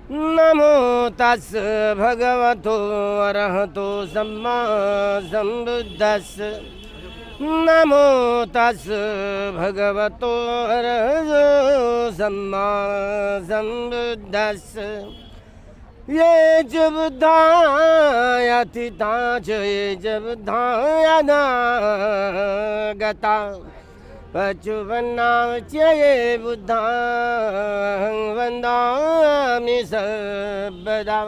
नमो तस् भगवतो अरहतो सम्मा सम्बुद्धस्। नमो तस् भगवतो अरहतो सम्मा सम्बुद्धस्। ये च बुद्धायतिता च ये च बुद्धायनागता पचुवन्नां च ये बुद्धां वन्दामि सर्वदा।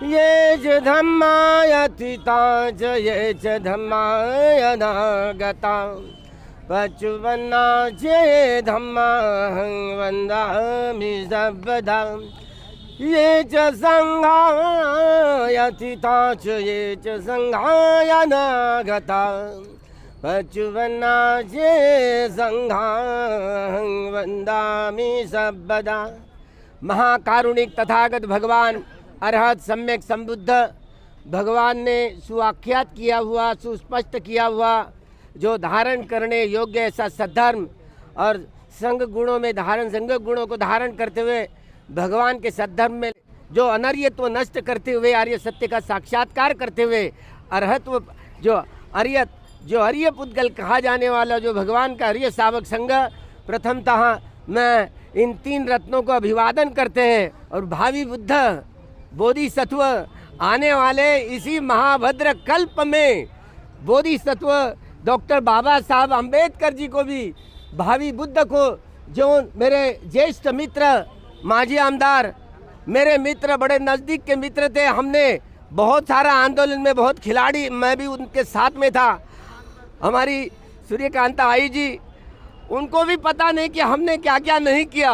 ये च धम्मायतिता च ये च धम्मायनागता पचुवन्नां च ये धम्मां वन्दामि सर्वदा। ये च संघायतिता च ये च संघायनागता पचुवन्ना च संघां वन्दामि सर्वदा। महाकारुणिक तथागत भगवान अरहत सम्यक संबुद्ध भगवान ने सुआख्यात किया हुआ, सुस्पष्ट किया हुआ, जो धारण करने योग्य ऐसा सद्धर्म और संग गुणों में धारण, संग गुणों को धारण करते हुए भगवान के सद्धर्म में जो अनर्यत्व नष्ट करते हुए आर्य सत्य का साक्षात्कार करते हुए अरहत्व, जो अरिय पुद्गल कहा जाने वाला जो भगवान का अरिय सावक संग, प्रथमतः मैं इन तीन रत्नों को अभिवादन करते हैं। और भावी बुद्ध बोधिसत्व आने वाले इसी महाभद्र कल्प में बोधिसत्व डॉक्टर बाबा साहब अम्बेडकर जी को भी, भावी बुद्ध को, जो मेरे ज्येष्ठ मित्र माजी आमदार, मेरे मित्र, बड़े नज़दीक के मित्र थे, हमने बहुत सारा आंदोलन में बहुत खिलाड़ी, मैं भी उनके साथ में था। हमारी सूर्यकांता आई जी, उनको भी पता नहीं कि हमने क्या क्या नहीं किया।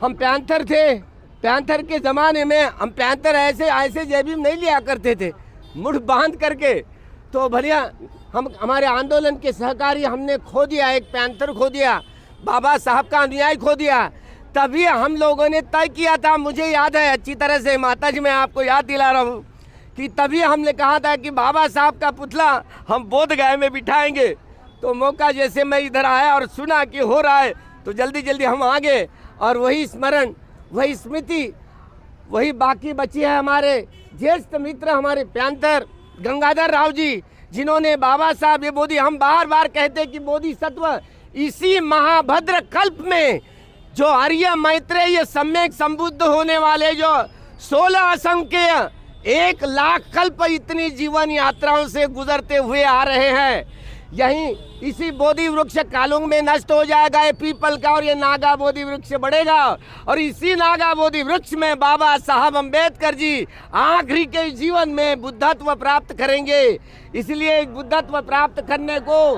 हम पैंथर थे, पैंथर के ज़माने में हम पैंथर ऐसे जेबी नहीं लिया करते थे, मुठ बांध करके। तो भलिया हम हमारे आंदोलन के सहकारी हमने खो दिया, एक पैंथर खो दिया, बाबा साहब का अनुयायी खो दिया। तभी हम लोगों ने तय किया था, मुझे याद है अच्छी तरह से, माता जी मैं आपको याद दिला रहा हूँ कि तभी हमने कहा था कि बाबा साहब का पुतला हम बोध गया में बिठाएंगे। तो मौका जैसे मैं इधर आया और सुना कि हो रहा है, तो जल्दी जल्दी हम आ गए। और वही स्मरण, वही स्मृति, वही बाकी बची है। हमारे ज्येष्ठ मित्र, हमारे पैंथर गंगाधर राव जी, जिन्होंने बाबा साहब ये बोधि, हम बार बार कहते कि बोधिसत्व इसी महाभद्र कल्प में जो आर्य मैत्रेय सम्यक संबुद्ध होने वाले, जो 16 असंख्य 1 लाख कल्प इतनी जीवन यात्राओं से गुजरते हुए आ रहे हैं, यहीं इसी बोधि वृक्ष कालुंग में नष्ट हो जाएगा ये पीपल का, और ये नागा बोधि वृक्ष बढ़ेगा। और इसी नागा बोधि वृक्ष में बाबा साहब अम्बेडकर जी आखिरी के जीवन में बुद्धत्व प्राप्त करेंगे। इसलिए बुद्धत्व प्राप्त करने को,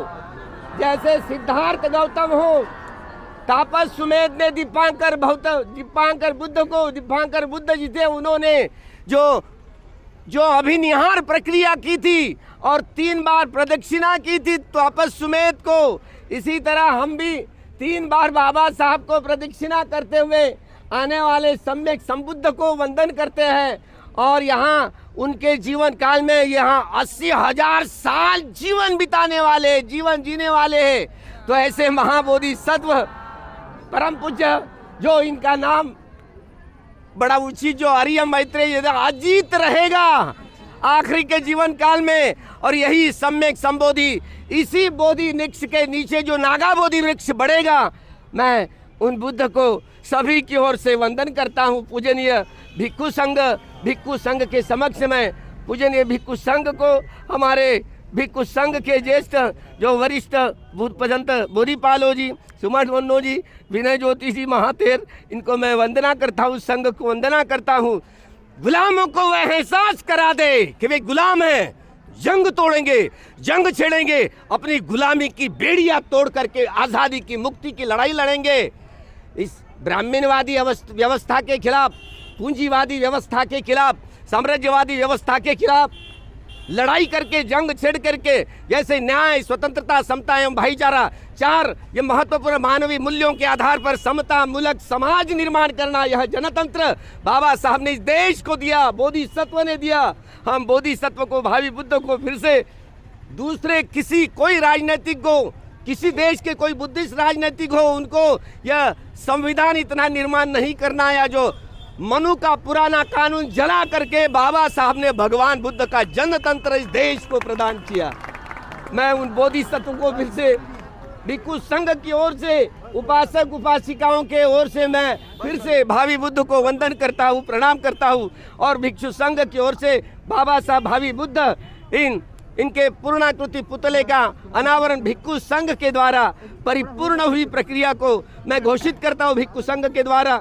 जैसे सिद्धार्थ गौतम हो, तापस सुमेध ने दीपांकर बुद्ध जी थे, उन्होंने जो अभिनिहार प्रक्रिया की थी और 3 बार प्रदक्षिणा की थी तापस सुमेध को, इसी तरह हम भी 3 बार बाबा साहब को प्रदक्षिणा करते हुए आने वाले सम्यक संबुद्ध को वंदन करते हैं। और यहाँ उनके जीवन काल में यहाँ 80,000 साल जीवन बिताने वाले, जीवन जीने वाले हैं। तो ऐसे महाबोधिसत्व परम पूज्य, जो इनका नाम बड़ा उचित, जो आर्य मैत्रेय अजीत रहेगा आखिरी के जीवन काल में। और यही सम्यक संबोधि, इसी बोधि वृक्ष के नीचे जो नागा बोधि वृक्ष बढ़ेगा, मैं उन बुद्ध को सभी की ओर से वंदन करता हूँ। पूजनीय भिक्षु संघ के समक्ष में पूजनीय भिक्षु संघ को, हमारे भिक्षु संघ के ज्येष्ठ जो वरिष्ठ भूतपजंत बोधिपालो जी, सुमन वन्नो जी, विनय ज्योति जी महातेर, इनको मैं वंदना करता हूँ, संघ को वंदना करता हूँ। गुलामों को वह एहसास करा दे कि वे गुलाम हैं, जंग तोड़ेंगे, जंग छेड़ेंगे, अपनी गुलामी की बेड़ियां तोड़ करके आज़ादी की, मुक्ति की लड़ाई लड़ेंगे। इस ब्राह्मणवादी व्यवस्था के खिलाफ, पूंजीवादी व्यवस्था के खिलाफ, साम्राज्यवादी व्यवस्था के खिलाफ लड़ाई करके, जंग छेड़ करके, जैसे न्याय, स्वतंत्रता, समता एवं भाईचारा, 4 ये महत्वपूर्ण मानवीय मूल्यों के आधार पर समता मूलक समाज निर्माण करना, यह जनतंत्र बाबा साहब ने इस देश को दिया, बोधिसत्व ने दिया। हम बोधिसत्व को, भावी बुद्ध को फिर से दूसरे किसी, कोई राजनीतिक को, किसी देश के कोई बुद्धिस्ट राजनीतिक हो, उनको यह संविधान इतना निर्माण नहीं करना, या जो मनु का पुराना कानून जला करके बाबा साहब ने भगवान बुद्ध का जनतंत्र इस देश को प्रदान किया। मैं उन बोधिसत्व को फिर से भिक्षु संघ की ओर से, उपासक उपासिकाओं के ओर से मैं फिर से भावी बुद्ध को वंदन करता हूँ, प्रणाम करता हूँ। और भिक्षु संघ की ओर से बाबा साहब भावी बुद्ध इनके पूर्णाकृति पुतले का अनावरण भिक्षु संघ के द्वारा परिपूर्ण हुई प्रक्रिया को मैं घोषित करता हूँ भिक्षु संघ के द्वारा।